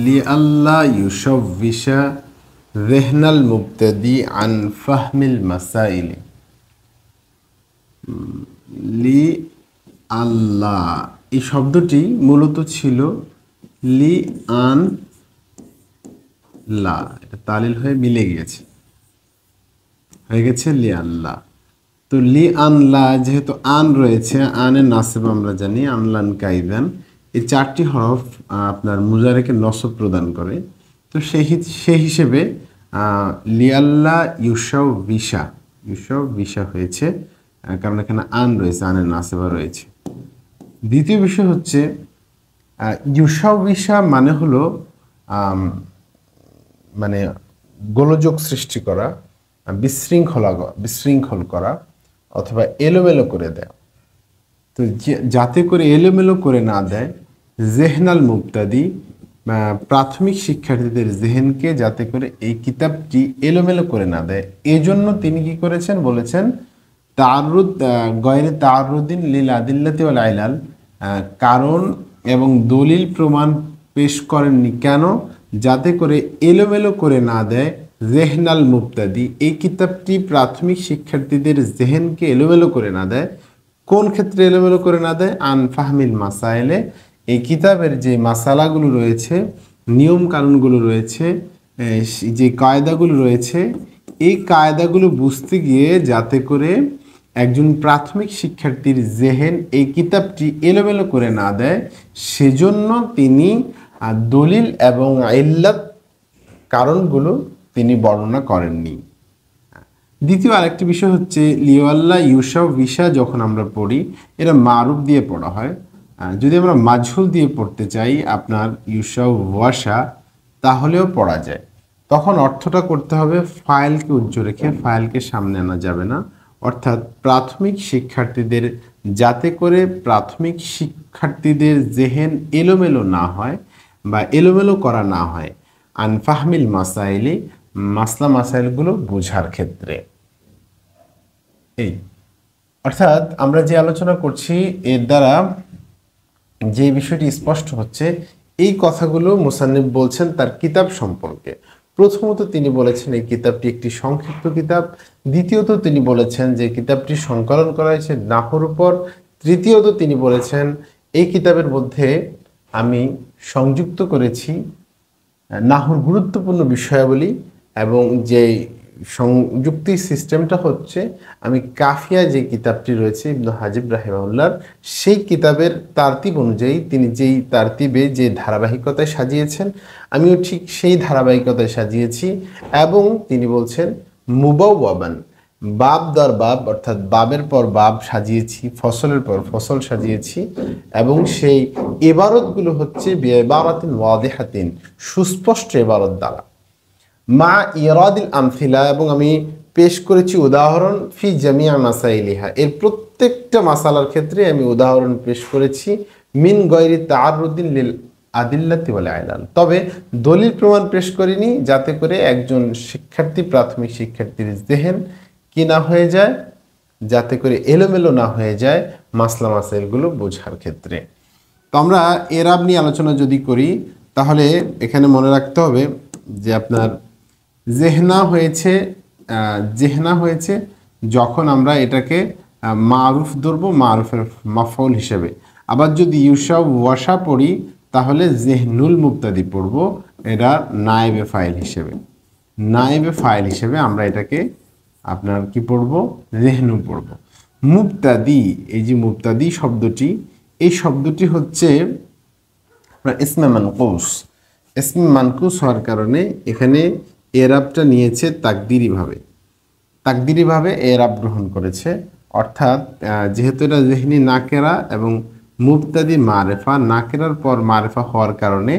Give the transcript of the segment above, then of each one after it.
লি আল্লাহ ইউশাউবিশা যেহনাল মুবতাদি আন ফাহমিল মাসাইলি। লি আল্লাহ এই শব্দটি মূলত ছিল লি আন লা, এটা তালিল হয়ে মিলে গিয়েছে, হয়ে গেছে লি আল্লাহ। তো লি আন লা যেহেতু আন রয়েছে, আনের নাসব আমরা জানি আনলান কাইদান, এই চারটি হরফ আপনার মুজারেকে নসব প্রদান করে। তো সেই হিসেবে লি আল্লাহ ইউশাউ বিশা হয়েছে, কারণ এখানে আন রয়েছে, আনের নাসেবা রয়েছে। দ্বিতীয় বিষয় হচ্ছে ইউশাউ বিশা মানে হলো মানে গোলযোগ সৃষ্টি করা, বিশৃঙ্খল করা অথবা এলোমেলো করে দেয়। তো যাতে করে এলোমেলো করে না দেয়, জেহনাল মুবতাদি প্রাথমিক শিক্ষার্থীদের জেহেনকে যাতে করে এই কিতাবটি এলোমেলো করে না দেয়, এজন্য তিনি কি করেছেন বলেছেন গয়রে তাআরুদিন লিল আদিল্লাতি ওয়াল ইলাল, কারণ এবং দলিল প্রমাণ পেশ করেননি। কেন? যাতে করে এলোমেলো করে না দেয় জেহনাল মুবতাদি, এই কিতাবটি প্রাথমিক শিক্ষার্থীদের জেহেনকে এলোমেলো করে না দেয়। কোন ক্ষেত্রে এলোমেলো করে না দেয়? আন ফাহমিল মাসাইলে, এই কিতাবের যে মাসালাগুলো রয়েছে, নিয়ম কানুনগুলো রয়েছে, যে কায়দাগুলো রয়েছে, এই কায়দাগুলো বুঝতে গিয়ে যাতে করে একজন প্রাথমিক শিক্ষার্থীর জেহেন এই কিতাবটি এলোমেলো করে না দেয়, সেজন্য তিনি দলিল এবং ইল্লাত কারণগুলো তিনি বর্ণনা করেননি। দ্বিতীয় আরেকটি বিষয় হচ্ছে লিওয়াল্লা ইউশাউ বিশা যখন আমরা পড়ি, এটা মারুফ দিয়ে পড়া হয়। যদি আমরা মাজহুল দিয়ে পড়তে চাই আপনার ইউশাউ ওয়াশা, তাহলেও পড়া যায়। তখন অর্থটা করতে হবে ফাইলকে উজ্জ্ব রেখে, ফাইলকে সামনে আনা যাবে না। অর্থাৎ প্রাথমিক শিক্ষার্থীদের যাতে করে প্রাথমিক শিক্ষার্থীদের জেহেন এলোমেলো না হয় বা এলোমেলো করা না হয় আনফাহমিল মাসাইলি, মাসলা মাসাইলগুলো বোঝার ক্ষেত্রে। এই অর্থাৎ আমরা যে আলোচনা করছি এর দ্বারা যে বিষয়টি স্পষ্ট হচ্ছে, এই কথাগুলো মুসান্নিফ বলছেন তার কিতাব সম্পর্কে। প্রথমত তিনি বলেছেন এই কিতাবটি একটি সংক্ষিপ্ত কিতাব, দ্বিতীয়ত তিনি বলেছেন যে কিতাবটি সংকলন করা হয়েছে নাহর উপর, তৃতীয়ত তিনি বলেছেন এই কিতাবের মধ্যে আমি সংযুক্ত করেছি নাহর গুরুত্বপূর্ণ বিষয়াবলী, এবং যে সংযুক্তি সিস্টেমটা হচ্ছে আমি কাফিয়া যে কিতাবটি রয়েছে ইবনে হাজিব রাহিমাহুল্লাহর, সেই কিতাবের তারতিব অনুযায়ী তিনি যেই তারতিবে যে ধারাবাহিকতায় সাজিয়েছেন, আমিও ঠিক সেই ধারাবাহিকতায় সাজিয়েছি। এবং তিনি বলছেন মুবাওয়াবান, বাব দর বাব, অর্থাৎ বাবের পর বাব সাজিয়েছি, ফসলের পর ফসল সাজিয়েছি, এবং সেই ইবারতগুলো হচ্ছে বিইবারাতিন ওয়াদিহাতিন, সুস্পষ্ট ইবারত দ্বারা, মা ইরাদিল আমথিলা, এবং আমি পেশ করেছি উদাহরণ, ফি জামিয়া মাসাইলিহা, এর প্রত্যেকটা মাসালার ক্ষেত্রে আমি উদাহরণ পেশ করেছি, মিন গয়রি তাআরুদিন লিল আদিল্লাতি ওয়াল ইলাল, তবে দলিল প্রমাণ পেশ করিনি যাতে করে একজন শিক্ষার্থী প্রাথমিক শিক্ষার্থীর জেহেন কি না হয়ে যায়, যাতে করে এলোমেলো না হয়ে যায় মাসলা মাসাইলগুলো বোঝার ক্ষেত্রে। তো আমরা এরাব নিয়ে আলোচনা যদি করি, তাহলে এখানে মনে রাখতে হবে যে আপনার জেহনা হয়েছে যখন আমরা এটাকে মারুফ ধরবো, মারুফের মাফউল হিসেবে। আবার যদি ইউশাউ ওয়াশা পড়ি তাহলে জেহনুল মুবতাদি পড়ব, এটা নায়েবে ফাইল হিসেবে আমরা এটাকে আপনার কি পড়ব, জেহনু পড়ব। মুবতাদি, এই যে মুবতাদি শব্দটি, এই শব্দটি হচ্ছে আপনার ইসমে মানকুস হওয়ার কারণে এখানে এরাবটা নিয়েছে তাকদিরিভাবে এরাব গ্রহণ করেছে। অর্থাৎ যেহেতু এটা জেহনি নাকেরা এবং মুবতাদি মারেফা, নাকেরার পর মারেফা হওয়ার কারণে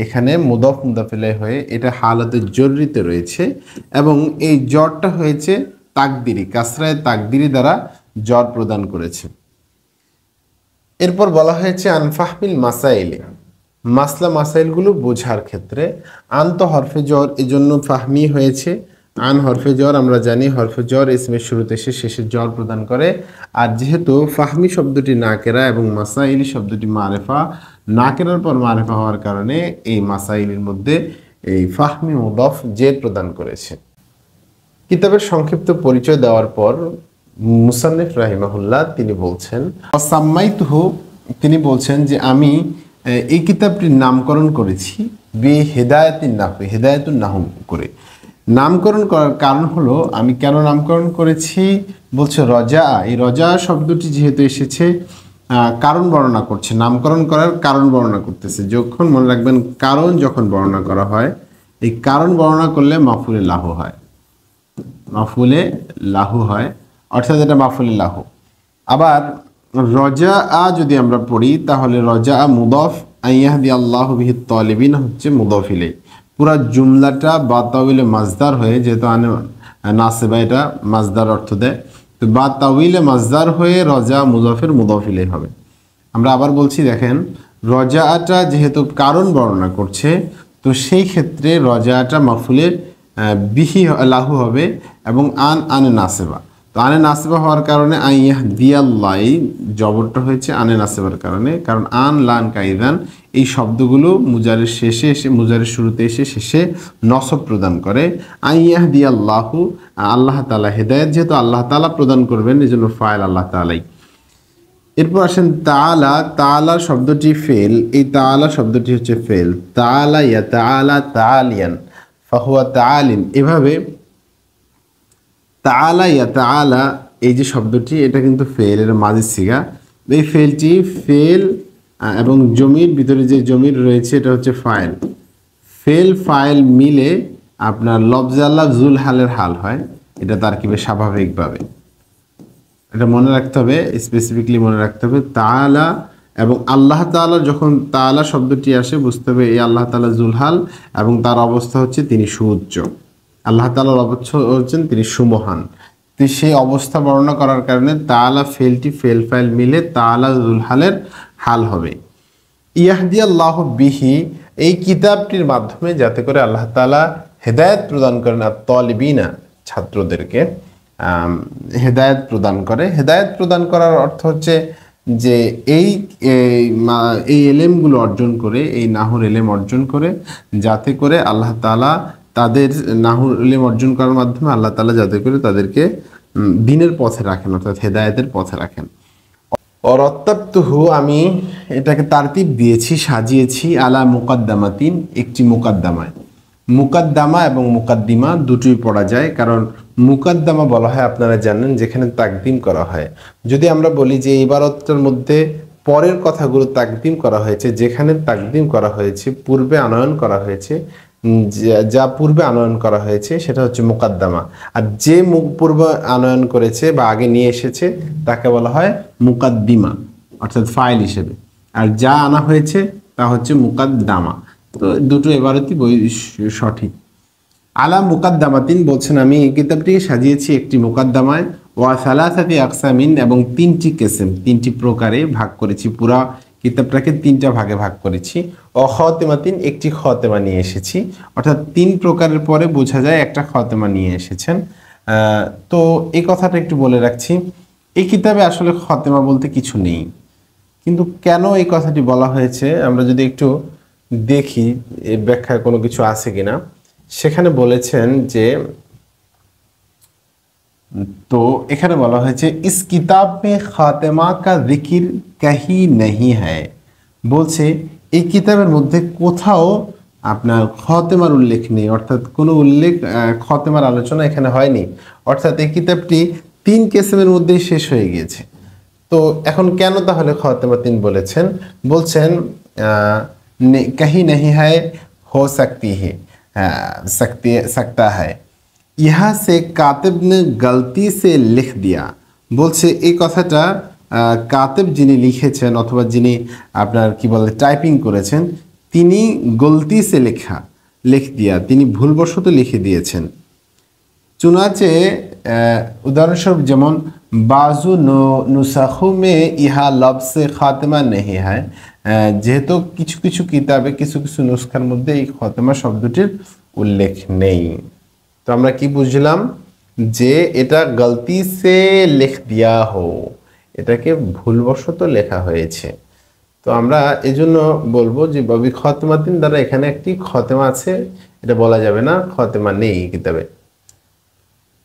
এখানে মুদাফ মুদাফ ইলাইহি হয়ে এটা হালাতে জরুরিতে রয়েছে, এবং এই জরটা হয়েছে তাকদিরি, কাসরায়ে তাকদিরি দ্বারা জর প্রদান করেছে। এরপর বলা হয়েছে আনফাহমিল মাসাইলে, মাসলা মাসাইলগুলো বোঝার ক্ষেত্রে। আন্ত হরফে জ্বর, এজন্য ফাহমি হয়েছে। আন হরফে জ্বর আমরা জানি হরফে জ্বর ইসমের শুরুতে এসে শেষে জ্বর প্রদান করে, আর যেহেতু ফাহমি শব্দটি নাকেরা এবং মাসাইলি শব্দটি মারেফা, নাকিরার পর মারিফা হওয়ার কারণে এই মাসাইলের মধ্যে এই ফাহমি মুদাফ জের প্রদান করেছে। কিতাবের সংক্ষিপ্ত পরিচয় দেওয়ার পর মুসান্নিফ রাহিমাহুল্লাহ তিনি বলছেন সাম্মাইতুহু, তিনি বলছেন যে আমি এই কিতাবটির নামকরণ করেছি বে হেদায়েতিন নাহু, হেদায়েতুন নাহু করে। নামকরণ করার কারণ হলো, আমি কেন নামকরণ করেছি বলছে রজা, এই রজা শব্দটি যেহেতু এসেছে কারণ বর্ণনা করছে, নামকরণ করার কারণ বর্ণনা করতেছে। যখন মনে রাখবেন কারণ যখন বর্ণনা করা হয়, এই কারণ বর্ণনা করলে মাফুলে লাহু হয়, মাফুলে লাহু হয়, অর্থাৎ এটা মাফুলে লাহু। আবার রজা আ যদি আমরা পড়ি তাহলে রজা আ মুদফ আইয়াহদি আল্লাহ বিহি তালিবিন হচ্ছে মুদফ ইলাই। পুরা জুমলাটা বা তাউইলে মাজদার হয়ে, যেহেতু নাসেবা এটা মাজদার অর্থ দেয়, তো বা তাউইলে মাজদার হয়ে রজা মুদফের মুদফ ইলাই হবে। আমরা আবার বলছি, দেখেন রজাটা যেহেতু কারণ বর্ণনা করছে, তো সেই ক্ষেত্রে রজাটা মাফুলে বিহি লাহু হবে এবং আনে নাসেবা। তো আনে নাসেবা হওয়ার কারণে আইয়াহ দিয়াল্লাই জবরটা হয়েছে আনে নাসেবার কারণে, কারণ আন লান কাইদান এই শব্দগুলো মুজারের শেষে এসে, মুজারের শুরুতে এসে শেষে নসব প্রদান করে। আইয়াহ দিয়াল্লাহু, আল্লাহ তাআলা হেদায়েত যেহেতু আল্লাহ তাআলা প্রদান করবেন, এই জন্য ফাইল আল্লাহ তাআলাই। এরপর আসেন তাআলা, তাআলা শব্দটি ফেল, এই তাআলা শব্দটি হচ্ছে ফেল। তাআলা ইয়া তাআলা তাআলিয়ান ফাহুয়া তাআলিন, এভাবে তাআলা ইয়া তাআলা এই যে শব্দটি, এটা কিন্তু ফেল, এর মাঝি সিগা। এই ফেলটি ফেল এবং জমির ভিতরে যে জমির রয়েছে এটা হচ্ছে ফাইল। ফেল ফাইল মিলে আপনার লফজাল্লাহ জুল হালের হাল হয়, এটা তারকিবে স্বাভাবিকভাবে। এটা মনে রাখতে হবে, স্পেসিফিকলি মনে রাখতে হবে। তাআলা এবং আল্লাহ তাআলা, যখন তাআলা শব্দটি আসে বুঝতে হবে এই আল্লাহ তাআলা জুলহাল এবং তার অবস্থা হচ্ছে তিনি সুউচ্চ। আল্লাহ তাআলার অবস্থা হচ্ছেন তিনি সুমহান। তো সেই অবস্থা বর্ণনা করার কারণে তাআলা ফেলটি ফেল ফাইল মিলে তাআলা জুলহালের হাল হবে। ইয়াহদি আল্লাহ বিহি, এই কিতাবটির মাধ্যমে যাতে করে আল্লাহ তাআলা হেদায়েত প্রদান করেন আর তালিবিনা ছাত্রদেরকে হেদায়েত প্রদান করে। হেদায়েত প্রদান করার অর্থ হচ্ছে যে এই এলেমগুলো অর্জন করে, এই নাহুর এলেম অর্জন করে, যাতে করে আল্লাহ তাআলা তাদের নাহুর এলেম অর্জন করার মাধ্যমে আল্লাহ তাআলা যাতে করে তাদেরকে দ্বীনের পথে রাখেন, অর্থাৎ হেদায়েতের পথে রাখেন। অরত্তাবতুহু, আমি এটাকে তারতিব দিয়েছি, সাজিয়েছি আলা মুকাদ্দামাতিন, একটি মুকাদ্দামায়। মুকাদ্দামা এবং মুকাদ্দিমা দুটোই পড়া যায়, কারণ মুকাদ্দামা বলা হয় আপনারা জানেন যেখানে তাকদিম করা হয়। যদি আমরা বলি যে ইবারতটার মধ্যে পরের কথাগুলো তাকদিম করা হয়েছে, যেখানে তাকদিম করা হয়েছে পূর্বে আনয়ন করা হয়েছে, যা পূর্বে আনয়ন করা হয়েছে সেটা হচ্ছে মুকাদ্দামা। আর যে পূর্বে আনয়ন করেছে বা আগে নিয়ে এসেছে তাকে বলা হয় মুকাদ্দিমা, অর্থাৎ ফাইল হিসেবে। আর যা আনা হয়েছে তা হচ্ছে মুকাদ্দামা। তো দুটো এবারতই সঠিক। আলা মুকাদ্দামাতিন বলছেন আমি এই কিতাবটিকে সাজিয়েছি একটি মুকাদ্দামায়, ওয়া সালাসাতি আকসামিন, এবং তিনটি কিসম, তিনটি প্রকারে ভাগ করেছি। পুরা কিতাবটাকে তিনটা ভাগে ভাগ করেছি। ও খাতেমাতিন, একটি খাতেমা নিয়ে এসেছি, অর্থাৎ তিন প্রকারের পরে বোঝা যায় একটা খাতেমা নিয়ে এসেছেন। তো এই কথাটা একটু বলে রাখছি, এই কিতাবে আসলে খাতেমা বলতে কিছু নেই, কিন্তু কেন এই কথাটি বলা হয়েছে আমরা যদি একটু দেখি এর ব্যাখ্যায় কোনো কিছু আছে কিনা। সেখানে বলেছেন যে, তো এখানে বলা হয়েছে ইস কিতাব মে খাতেমা কা জিকির কাহি নেহি হ্যায়, বলছে এই কিতাবের মধ্যে কোথাও আপনার খাতেমার উল্লেখ নেই, অর্থাৎ কোনো উল্লেখ খাতেমার আলোচনা এখানে হয়নি, অর্থাৎ এই কিতাবটি তিন কিসমের মধ্যেই শেষ হয়ে গিয়েছে। তো এখন কেন তাহলে খাতেমা তিন বলেছেন? বলছেন कहीं नहीं है, हो सकती है, सकता है, यहाँ से कातिब ने गलती से लिख दिया। বলছে এই কথাটা কাতিব যিনি লিখেছেন অথবা যিনি আপনার কি বলে টাইপিং করেছেন, তিনি গলতি সে লিখ দিয়া, তিনি ভুলবশত লিখে দিয়েছেন। চুনাচে উদাহরণস্বরূপ যেমন বাজু নুসাখু মে ইহা লফসে খাতেমা নেহি হয়, যেহেতু কিছু কিছু কিতাবে কিছু কিছু নুসখার মধ্যে এই খাতেমা শব্দটির উল্লেখ নেই। তো আমরা কি বুঝলাম যে এটা গলতি সে লিখ দিয়া হো, এটাকে ভুলবশত লেখা হয়েছে। তো আমরা এজন্য বলবো যে ববি খতমাতিন দ্বারা এখানে একটি খতেমা আছে, এটা বলা যাবে না খতেমা নেই কিতাবে।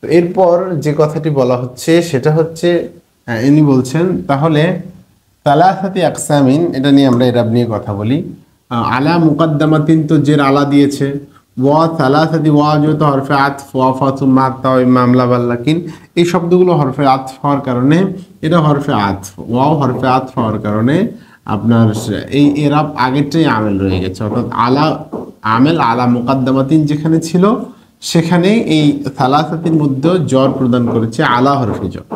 তো এরপর যে কথাটি বলা হচ্ছে সেটা হচ্ছে ইনি বলছেন তাহলে সালাসাতি আকসামিন, এটা নিয়ে আমরা এরাব নিয়ে কথা বলি। আলা মুকদ্দামাতিন তো জের আলা দিয়েছে, ওয়া সালাসাতি ওয়া যেহেতু হরফে আতফ ওয়া ফাতুম মাত্তা ওই মামলা বাল্লাকিন এই শব্দগুলো হরফে আতফ হওয়ার কারণে এটা হরফে আতফ, ওয়াও হরফে আতফ হওয়ার কারণে আপনার এই এরাব আগেরটাই আমেল রয়ে গেছে, অর্থাৎ আলা আমেল আলা মুকদ্দামাতিন যেখানে ছিল সেখানে এই সালাসাতির মধ্যে জ্বর প্রদান করেছে আলা হরফে জ্বর।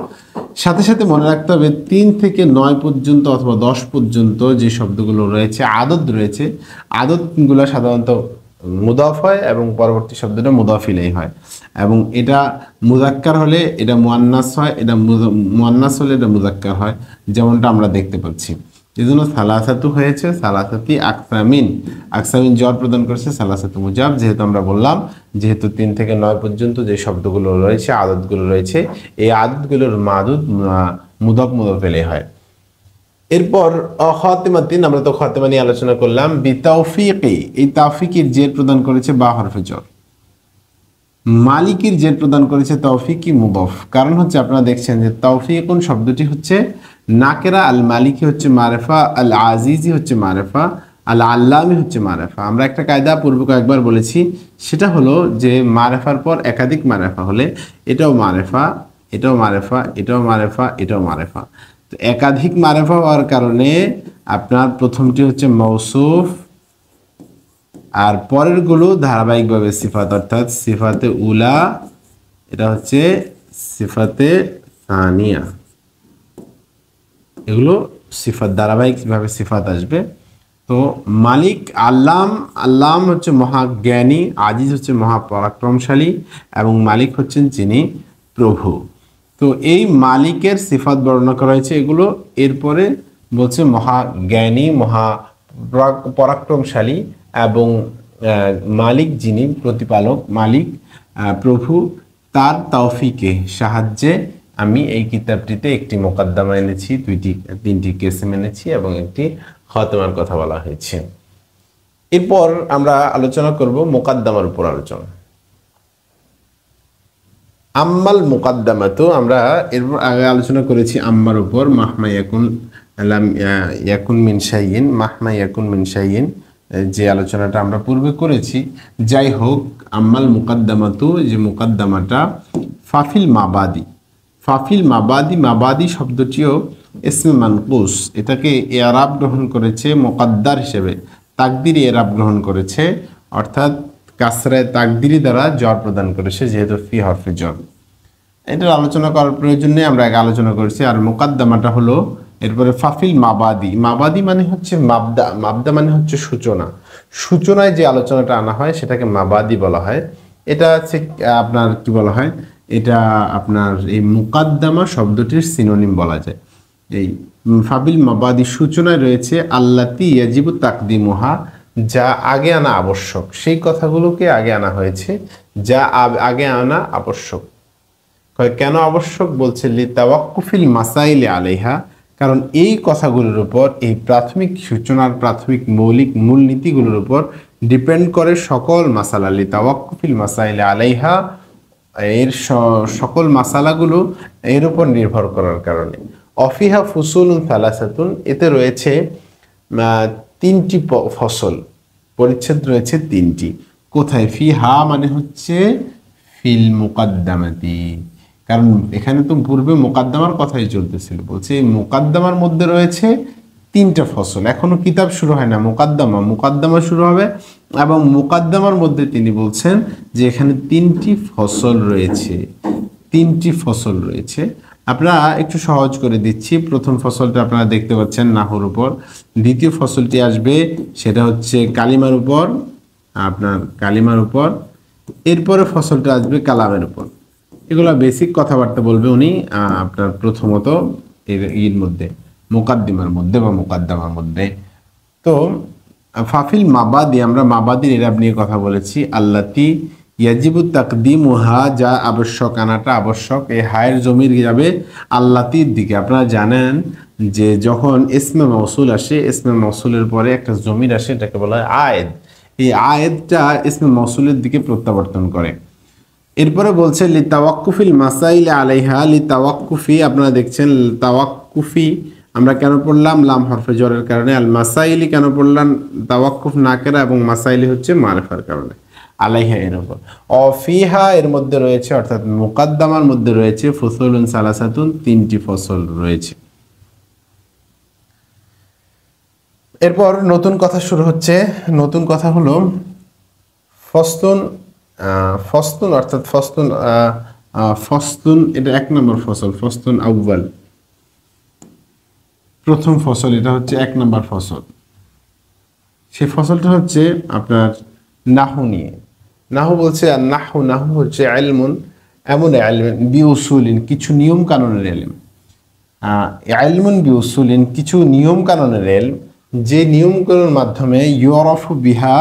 সাথে সাথে মনে রাখতে হবে 3 থেকে 9 পর্যন্ত অথবা 10 পর্যন্ত যে শব্দগুলো রয়েছে আদত রয়েছে, আদতগুলো সাধারণত মুদাফ হয় এবং পরবর্তী শব্দটা মুদাফ ইলাইহি হয়, এবং এটা মুযাক্কার হলে এটা মুয়ান্নাস হয়, এটা মুয়ান্নাস হলে এটা মুযাক্কার হয়, যেমনটা আমরা দেখতে পাচ্ছি। এজন্য সালাসাতু হয়েছে সালাসাতি আকসামিন, আকসামিন জ্বর প্রদান করেছে সালাসাতু মুজাব, যেহেতু আমরা বললাম যেহেতু 3 থেকে 9 পর্যন্ত যে শব্দগুলো রয়েছে আদতগুলো রয়েছে এই আদতগুলোর মাদুদ মুদাফ মুদাফ ইলাইহি হয়। এরপর খাতিমাতিন, আমরা তো খাতিমা নিয়ে আলোচনা করলাম। বিতাওফিকি, এই তাওফিকের জের প্রদান করেছে বা হরফে জ্বর। মালিকের জের প্রদান করেছে তৌফিকি মুদাফ, কারণ হচ্ছে আপনারা দেখছেন যে তৌফিকুন শব্দটি হচ্ছে নাকেরা, আল মালিকি হচ্ছে মারেফা, আল আজিজি হচ্ছে মারেফা, আল আল্লামি হচ্ছে মারেফা। আমরা একটা কায়দা পূর্বে কয়েকবার বলেছি, সেটা হলো যে মারেফার পর একাধিক মারেফা হলে এটাও মারেফা, এটাও মারেফা, এটাও মারেফা, এটাও মারেফা। তো একাধিক মারেফা হওয়ার কারণে আপনার প্রথমটি হচ্ছে মৌসুফ, আর পরের গুলো ধারাবাহিকভাবে সিফাত, অর্থাৎ সিফাতে উলা, এটা হচ্ছে সিফাতে সানিয়া, এগুলো সিফাত ধারাবাহিকভাবে সিফাত আসবে। তো মালিক আল্লাম, আল্লাম হচ্ছে মহাজ্ঞানী, আজিজ হচ্ছে মহাপরাক্রমশালী, এবং মালিক হচ্ছেন যিনি প্রভু। তো এই মালিকের সিফাত বর্ণনা করা হয়েছে এগুলো, এরপরে বলছে মহাজ্ঞানী পরাক্রমশালী এবং মালিক যিনি প্রতিপালক, মালিক প্রভু, তার তৌফিকে সাহায্যে আমি এই কিতাবটিতে একটি মোকদ্দমা এনেছি, 3টি কেসেম এনেছি এবং একটি খতমার কথা বলা হয়েছে। এরপর আমরা আলোচনা করব মোকদ্দমার উপর আলোচনা। আম্মাল মুকাদ্দামাতু, আমরা এরপর আগে আলোচনা করেছি আম্মার উপর, মাহমা ইয়াকুন লাম ইয়াকুন মিন শাইইন, মাহমা ইয়াকুন মিন শাইইন, যে আলোচনাটা আমরা পূর্বে করেছি। যাই হোক, আম্মাল মুকাদ্দামাতু, যে মুকাদ্দামাটা ফাফিল মাবাদি, ফাফিল মাবাদি, মাবাদি শব্দটিও ইসমে মানকুস, এটাকে এরাব গ্রহণ করেছে মুকাদ্দার হিসেবে, তাকদিরি এরাব গ্রহণ করেছে, অর্থাৎ কাসরায়ে তাকদিরি দ্বারা জ্বর প্রদান করেছে, যেহেতু ফি হরফে জ্বর। এটার আলোচনা করার প্রয়োজন নেই, আমরা আগে আলোচনা করেছি। আর মুকাদ্দামাটা হলো এরপরে ফাফিল মাবাদি, মাবাদি মানে হচ্ছে মাবদা, মাবদা মানে হচ্ছে সূচনা, সূচনায় যে আলোচনাটা আনা হয় সেটাকে মাবাদি বলা হয়। এটা হচ্ছে আপনার কি বলা হয়, এটা আপনার এই মুকাদ্দামা শব্দটির সিনোনিম বলা যায়। এই ফাবিল মাবাদি সূচনায় রয়েছে আল্লাতি ইয়াজিবু তাকদিমুহা, যা আগে আনা আবশ্যক, সেই কথাগুলোকে আগে আনা হয়েছে, যা আগে আনা আবশ্যক। কেন আবশ্যক বলছে, লি তাওয়াক্কুফিল মাসাইলি আলাইহা, কারণ এই কথাগুলোর উপর, এই প্রাথমিক সূচনার প্রাথমিক মৌলিক মূলনীতিগুলোর উপর ডিপেন্ড করে সকল মাসালা, লি তাওয়াক্কুফিল মাসাইলি আলাইহা, এর সকল মাসালাগুলো এর উপর নির্ভর করার কারণে। অফিহা ফুসুলুন সালাসাতুন, এতে রয়েছে 3টি ফসল, পরিচ্ছেদ রয়েছে 3টি। কোথায়? ফিহা মানে হচ্ছে ফিল মুকাদ্দামাতি, কারণ এখানে তো পূর্বে মোকাদ্দমার কথাই চলতেছিল, বলছে এই মোকাদ্দমার মধ্যে রয়েছে 3টা ফসল। এখনো কিতাব শুরু হয় না, মুকাদ্দমা শুরু হবে, এবং মুকাদ্দমার মধ্যে তিনি বলছেন যে এখানে 3টি ফসল রয়েছে, 3টি ফসল রয়েছে। আপনারা একটু সহজ করে দিচ্ছি। প্রথম ফসলটা আপনারা দেখতে পাচ্ছেন নাহুর উপর, দ্বিতীয় ফসলটি আসবে সেটা হচ্ছে কালিমার উপর, আপনার কালিমার উপর, এরপরে ফসলটা আসবে কালামের উপর। এগুলো বেসিক কথাবার্তা বলবে উনি আপনার প্রথমত এর মধ্যে, মুকাদ্দিমার মধ্যে বা মুকাদ্দামার মধ্যে। তো ফাফিল মাবাদি, আমরা মাবাদির এরাব নিয়ে কথা বলেছি। আল্লাতি ইয়াজিবু তাকদিমুহা, যা আবশ্যক আনাটা আবশ্যক, এই হায়ের জমির যাবে আল্লাতির দিকে। আপনারা জানেন যে যখন ইসমে মৌসুল আসে, ইসমে মৌসুলের পরে একটা জমির আসে, এটাকে বলা হয় আয়েদ। এই আয়েদটা ইসমে মৌসুলের দিকে প্রত্যাবর্তন করে। এরপরে বলছে লি তাওয়াক্কুফিল মাসাইল আলাইহা, লি তাওয়াক্কুফি আপনারা দেখছেন তাওয়াক্কুফি আমরা কেন পড়লাম, লাম হরফে জরের কারণে। আল মাসাইলি কেন পড়লাম, তাওয়াক্কুফ নাকেরা এবং মাসাইলি হচ্ছে মারিফার কারণে। আলাইহা এর উপর, অফিহা এর মধ্যে রয়েছে অর্থাৎ মুকাদ্দামার মধ্যে রয়েছে ফসলুন সালাসাতুন, 3টি ফসল রয়েছে। এরপর নতুন কথা শুরু হচ্ছে। নতুন কথা হলো ফস্তুন। ফস্তুন অর্থাৎ ফস্তুন এটা 1 নম্বর ফসল, ফস্তুন আউয়াল, প্রথম ফসল, এটা হচ্ছে 1 নম্বর ফসল। সেই ফসলটা হচ্ছে আপনার নাহু নিয়ে। নাহু বলছে আর নাহু হচ্ছে ইলমুন, এমন ইলম বিউসুলিন, কিছু নিয়ম কানুনের ইলম। ইলমুন বিউসুলিন, কিছু নিয়ম কানুনের ইলম, যে নিয়মগুলোর মাধ্যমে ইউরফু বিহা,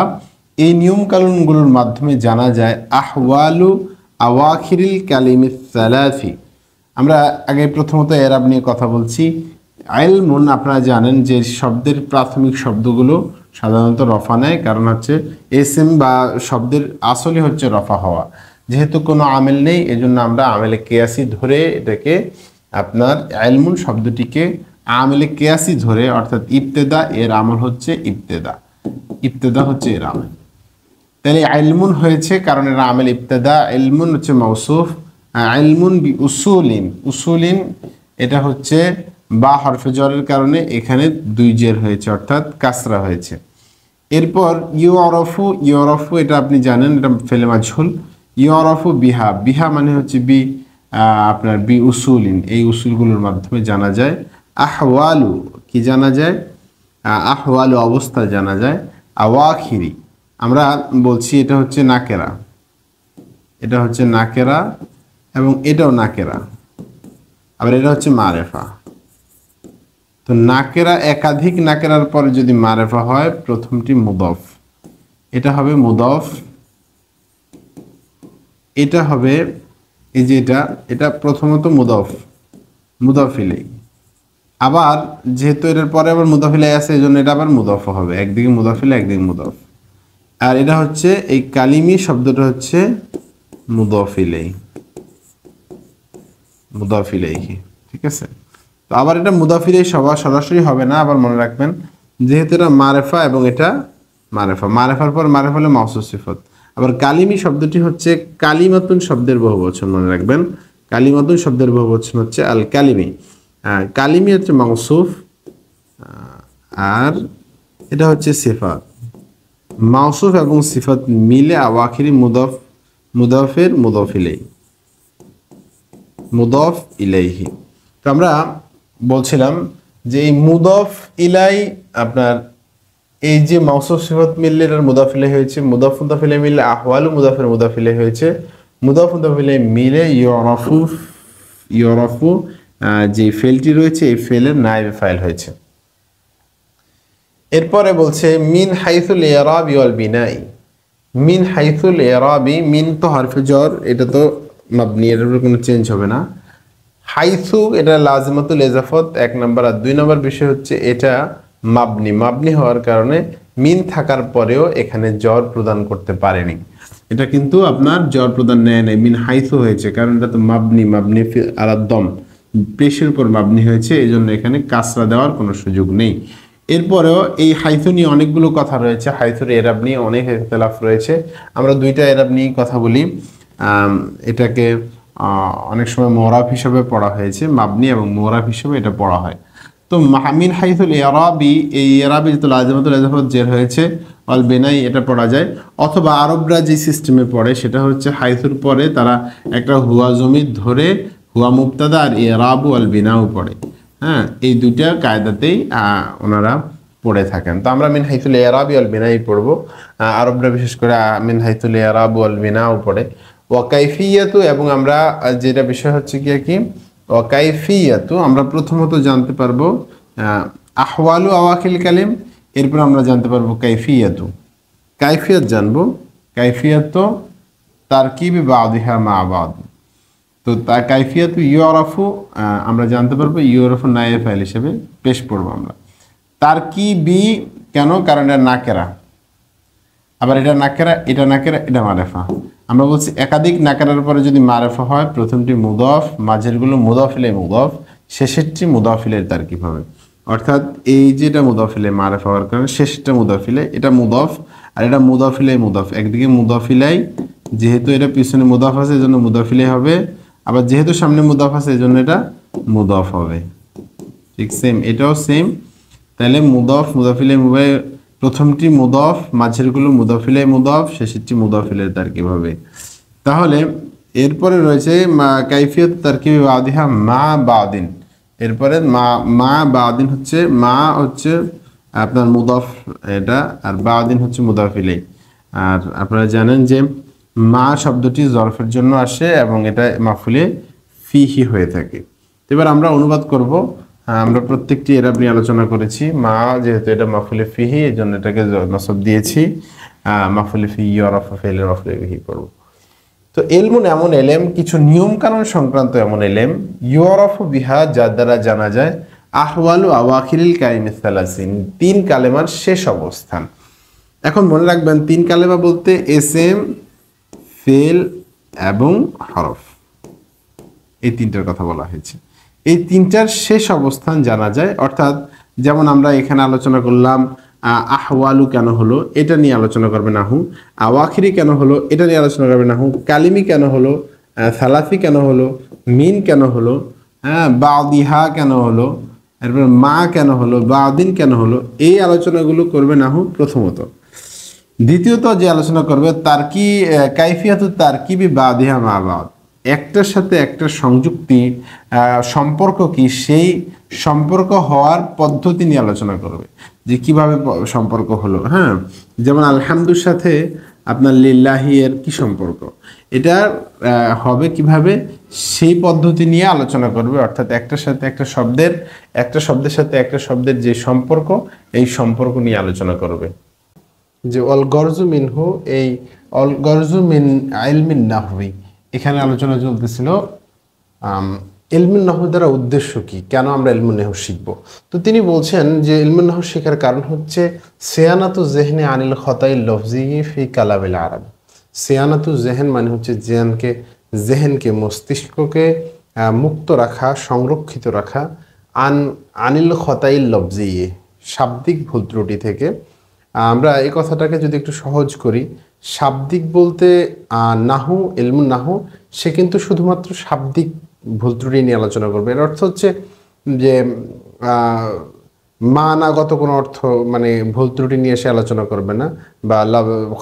এই নিয়ম কানুনগুলোর মাধ্যমে জানা যায় আহওয়ালু আওয়াখিরিল কালিমিস সালাসি। আমরা আগে প্রথমত এরাব নিয়ে কথা বলছি। ইলমুন আপনারা জানেন যে শব্দের প্রাথমিক শব্দগুলো সাধারণত রফা নেয়, কারণ হচ্ছে এসএম বা শব্দের আসলে হচ্ছে রফা হওয়া। যেহেতু কোনো আমেল নেই, এজন্য আমরা আমেলে কেয়াসি ধরে এটাকে আপনার ইলমুন শব্দটিকে আমেলে কেয়াসি ধরে, অর্থাৎ ইবতেদা, এর আমল হচ্ছে ইবতেদা, ইবতেদা হচ্ছে এর আমল। তাহলে ইলমুন হয়েছে কারণ এর আমেল ইবতেদা। ইলমুন হচ্ছে মৌসুফ। ইলমুন বি উসুলিন, উসুলিন এটা হচ্ছে বা হরফে জরের কারণে এখানে 2 জের হয়েছে অর্থাৎ কাসরা হয়েছে। এরপর ইউরফু এটা আপনি জানেন, এটা ফেলে মাঝহুল। ইউরফু বিহা, বিহা মানে হচ্ছে আপনার বি উসুলিন, এই উসুলগুলোর মাধ্যমে জানা যায়। আহওয়ালু কি জানা যায়, আহওয়ালু অবস্থা জানা যায়। আওয়াখিরি আমরা বলছি এটা হচ্ছে নাকেরা, এটা হচ্ছে নাকেরা এবং এটাও নাকেরা, আবার এটা হচ্ছে মারেফা। তো নাকেরা, একাধিক নাকেরার পরে যদি মারেফা হয়, প্রথমটি মুদফ, এটা হবে মুদফ, এটা হবে এই যে এটা প্রথমত মুদফ ইলাই। আবার যেহেতু এটার পরে আবার মুদফ ইলাই আছে, এই জন্য এটা আবার মুদফ হবে, একদিকে মুদফ ইলাই একদিকে মুদফ। আর এটা হচ্ছে এই কালিমি শব্দটা হচ্ছে মুদফ ইলাই, মুদফ ইলাইহি, ঠিক আছে। তো আবার এটা মুদফ ইলাই সরাসরি হবে না, আবার মনে রাখবেন যেহেতু এটা মারেফা এবং এটা মারেফার পর মারেফা হলে মাউসুফ সিফত। আবার কালিমি শব্দটি হচ্ছে কালিমাতুন শব্দের বহুবচন, মনে রাখবেন কালিমাতুন শব্দের বহুবচন হচ্ছে আল কালিমি। কালিমি হচ্ছে মাউসুফ আর এটা হচ্ছে সিফাত। মাউসুফ এবং সিফাত মিলে আওয়াখিরি মুদফের মুদফ ইলাইহি। তো আমরা বলছিলাম যে এই মুদফ ইলাই আপনার এই যে মাউসুফ সিফাত মিললে এর মুদাফ ইলাই হয়েছে, মুদাফ ইলাই মিললে আহওয়ালু মুদাফের মুদাফ ইলাই হয়েছে, মুদাফ ইলাই মিলে ইউরফু যে ফেলটি রয়েছে এই ফেলের নায়েবে ফাইল হয়েছে। এরপরে বলছে মিন হাইসুল ইরাবি ওয়াল বিনাই। মিন হাইসুল ইরাবি, মিন তো হরফে জর, এটা তো মাবনি, এর উপর কোনো চেঞ্জ হবে না। হাইসু এটা লাজিমাতুল ইজাফত 1 নম্বর, আর 2 নম্বর বিষয় হচ্ছে এটা মাবনি হওয়ার কারণে মিন থাকার পরেও এখানে জ্বর প্রদান করতে পারেনি। এটা কিন্তু আপনার জ্বর প্রদান নেয় নাই, মিন হাইসু হয়েছে কারণ এটা তো মাবনি আলাদ্দম, পেশের উপর মাবনি হয়েছে, এই জন্য এখানে কাসরা দেওয়ার কোনো সুযোগ নেই। এরপরেও এই হাইসু নিয়ে অনেকগুলো কথা রয়েছে, হাইসুর এরাব নিয়ে অনেক ইখতিলাফ রয়েছে। আমরা 2টা এরাব নিয়ে কথা বলি। এটাকে অনেক সময় মোরাফ হিসেবে পড়া হয়েছে, মাবনি এবং মোরাফ হিসেবে এটা পড়া হয়। তো মিন হাইসুল ইরাবি, এই ইরাবি যেহেতু লাজিমাতুল ইজাফত জের হয়েছে, অল বেনাই এটা পড়া যায়। অথবা আরবরা যে সিস্টেমে পড়ে সেটা হচ্ছে হাইসুর পরে তারা একটা হুয়া জমির ধরে হুয়া মুবতাদা আর ইরাবু আল বিনাও পড়ে। হ্যাঁ, এই 2টা কায়দাতেই ওনারা পড়ে থাকেন। তো আমরা মিন হাইসুল ইরাবি আল বিনাই পড়বো, আরবরা বিশেষ করে মিন হাইসুল ইরাবু আল বিনাও পড়ে। ওয়াকাইফিয়াতু, এবং আমরা যেটা বিষয় হচ্ছে কি ওয়াকাইফিয়াতু, আমরা প্রথমত জানতে পারবো আহওয়ালু আওয়াখিল কালিম, এরপর আমরা জানতে পারবো কাইফিয়াত জানবো। কাইফিয়াত তো তারকিবি বাদিহা মা বাদ, তো তা কাইফিয়াত ইউরাফু আমরা জানতে পারবো ইউরাফু নায়েব ফাইল হিসেবে পেশ পড়বো আমরা। তারকিবি কেন? কারণ এটা নাকেরা, আবার এটা নাকেরা, এটা নাকেরা, এটা মারেফা। আমরা বলছি একাধিক নাকেরার পরে যদি মারেফা হয়, প্রথমটি মুদফ, মাঝেরগুলো মুদফিলে মুদফ, শেষেরটি মুদফিলের তারকিব হবে। অর্থাৎ এই যেটা মুদফিলে মারেফা হওয়ার কারণে শেষটা মুদফিলে, এটা মুদফ আর এটা মুদফিলে মুদফ। একদিকে মুদফিলাই, যেহেতু এটা পিছনে মুদফ আছে এই জন্য মুদফিলে হবে, আবার যেহেতু সামনে মুদফ আছে এই জন্য এটা মুদফ হবে। ঠিক সেম, এটাও সেম। তাহলে মুদফ, মুদফিলে মুবাই, প্রথমটি মুদফ, মাঝেরগুলো মুদফিলে মুদফ, শেষেরটি মুদফিলের তারকিব হবে। তাহলে এরপরে রয়েছে কাইফিয়ত তারকিবি বাদিহা মা বাদিন। এরপরে মা বাদিন হচ্ছে, মা হচ্ছে আপনার মুদফ এটা, আর বাদিন হচ্ছে মুদফিলে। আর আপনারা জানেন যে মা শব্দটি জরফের জন্য আসে এবং এটা মাফুলে ফিহি হয়ে থাকে। এবার আমরা অনুবাদ করব। আমরা প্রত্যেকটি এরাব নিয়ে আলোচনা করেছি। মা যেহেতু এটা মাফুলে ফিহি, এই জন্য এটাকে নসব দিয়েছি। মাফুলে ফি ইউরাফু ফেলের মাফুলে ফিহি করব। তো এলমুন এমন এলেম, কিছু নিয়ম কানুন সংক্রান্ত এমন এলেম, ইউরাফু বিহা, যার দ্বারা জানা যায় আহওয়ালু আওয়াখিরিল কালিমি সালাসিন, 3 কালেমার শেষ অবস্থান। এখন মনে রাখবেন 3 কালেমা বলতে এসএম, ফেল এবং হরফ, এই 3টার কথা বলা হয়েছে। এই 3টার শেষ অবস্থান জানা যায়। অর্থাৎ যেমন আমরা এখানে আলোচনা করলাম আহওয়ালু কেন হলো, এটা নিয়ে আলোচনা করবে নাহু। আওয়াখিরি কেন হলো, এটা নিয়ে আলোচনা করবে নাহু। কালিমি কেন হলো, সালাফি কেন হলো, মিন কেন হলো, বাদিহা কেন হলো, এরপর মা কেন হলো, বাদিন কেন হলো, এই আলোচনাগুলো করবে নাহু প্রথমত। দ্বিতীয়ত যে আলোচনা করবে কাইফিয়াতু তারকিবি বাদিহা মা বাদ, একটার সাথে একটা সংযুক্তি সম্পর্ক কি, সেই সম্পর্ক হওয়ার পদ্ধতি নিয়ে আলোচনা করবে, যে কিভাবে সম্পর্ক হলো। হ্যাঁ, যেমন আলহামদুর সাথে আপনার লিল্লাহি এর কি সম্পর্ক, এটা হবে কিভাবে, সেই পদ্ধতি নিয়ে আলোচনা করবে। অর্থাৎ একটার সাথে একটা শব্দের, একটা শব্দের সাথে একটা শব্দের যে সম্পর্ক, এই সম্পর্ক নিয়ে আলোচনা করবে। যে অল গরজু মিনহু, এই অল গরজু মিন ইলমিন নাহবি, এখানে আলোচনা চলতেছিল ইলমুন নাহু দ্বারা উদ্দেশ্য কি, কেন আমরা ইলমুন নাহু শিখবো। তো তিনি বলছেন যে ইলমুন নাহু শেখার কারণ হচ্ছে সিয়ানাতু জেহনে আনিল খতাইল লফজি ফি কালামিল আরব। সিয়ানাতু জেহেন মানে হচ্ছে জেহেনকে মস্তিষ্ককে মুক্ত রাখা, সংরক্ষিত রাখা, আনিল খতাইল লফজি, শাব্দিক ভুল ত্রুটি থেকে। আমরা এই কথাটাকে যদি একটু সহজ করি, শাব্দিক বলতে নাহু, ইলমুন নাহু, সে কিন্তু শুধুমাত্র শাব্দিক ভুল ত্রুটি নিয়ে আলোচনা করবে। এর অর্থ হচ্ছে যে মানাগত কোনো অর্থ মানে ভুল ত্রুটি নিয়ে সে আলোচনা করবে না, বা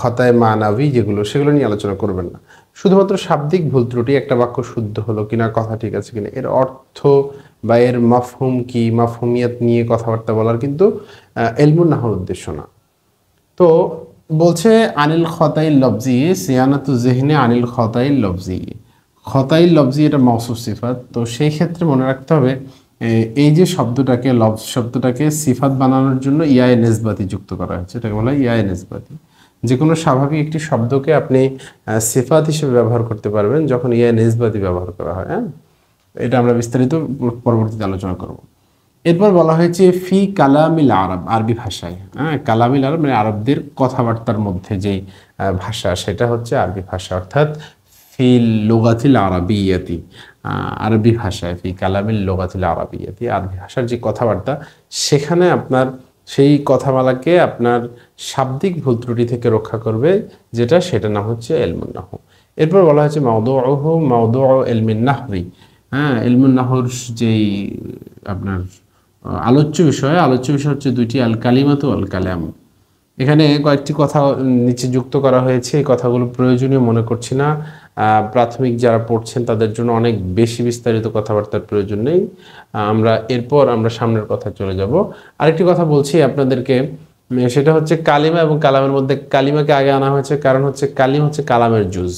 খতায় মানাবি যেগুলো, সেগুলো নিয়ে আলোচনা করবেন না। শুধুমাত্র শাব্দিক ভুল ত্রুটি, একটা বাক্য শুদ্ধ হলো কিনা, কথা ঠিক আছে কিনা, এর অর্থ বা এর মাফহুম কি, মাফহুমিয়াত নিয়ে কথাবার্তা বলার কিন্তু ইলমুন নাহুর উদ্দেশ্য না। তো বলছে আনিল খতাইল লফজি, সিয়ানাতু জেহনে আনিল খতাইল লফজি। খতাইল লফজি এটা মওসুফ সিফাত। তো সেই ক্ষেত্রে মনে রাখতে হবে এই যে শব্দটাকে, লফজ শব্দটাকে সিফাত বানানোর জন্য ইয়ায়ে নেসবাতি যুক্ত করা হয়েছে, এটাকে বলা হয় ইয়ায়ে নেসবাতি। যে কোনো স্বাভাবিক একটি শব্দকে আপনি সিফাত হিসেবে ব্যবহার করতে পারবেন যখন ইয়ায়ে নেসবাতি ব্যবহার করা হয়। হ্যাঁ, এটা আমরা বিস্তারিত পরবর্তীতে আলোচনা করব। এরপর বলা হয়েছে ফি কালামিল আরব, আরবি ভাষায়। হ্যাঁ, কালামিল আরব মানে আরবদের কথাবার্তার মধ্যে যেই ভাষা, সেটা হচ্ছে আরবি ভাষা। অর্থাৎ ফিল লুগাতিল আরবিয়াতি, আরবি ভাষায়, ফি কালামিল লুগাতিল আরবিয়াতি, আরবি ভাষার যে কথাবার্তা, সেখানে আপনার সেই কথামালাকে আপনার শাব্দিক ভুল ত্রুটি থেকে রক্ষা করবে, সেটা নাম হচ্ছে ইলমুন নাহু। এরপর বলা হয়েছে মাওদুউহু মাওদুউ ইলমিন নাহবি। হ্যাঁ, ইলমুন নাহুর যেই আপনার আলোচ্য বিষয় হচ্ছে দুইটি, আল কালিমাতু আল কালাম। এখানে কয়েকটি কথা নিচে যুক্ত করা হয়েছে, এই কথাগুলো প্রয়োজনীয় মনে করছি না। প্রাথমিক যারা পড়ছেন তাদের জন্য অনেক বেশি বিস্তারিত কথাবার্তার প্রয়োজন নেই। এরপর আমরা সামনের কথা চলে যাব। আরেকটি কথা বলছি আপনাদেরকে, সেটা হচ্ছে কালিমা এবং কালামের মধ্যে কালিমাকে আগে আনা হয়েছে, কারণ হচ্ছে কালিম হচ্ছে কালামের জুজ।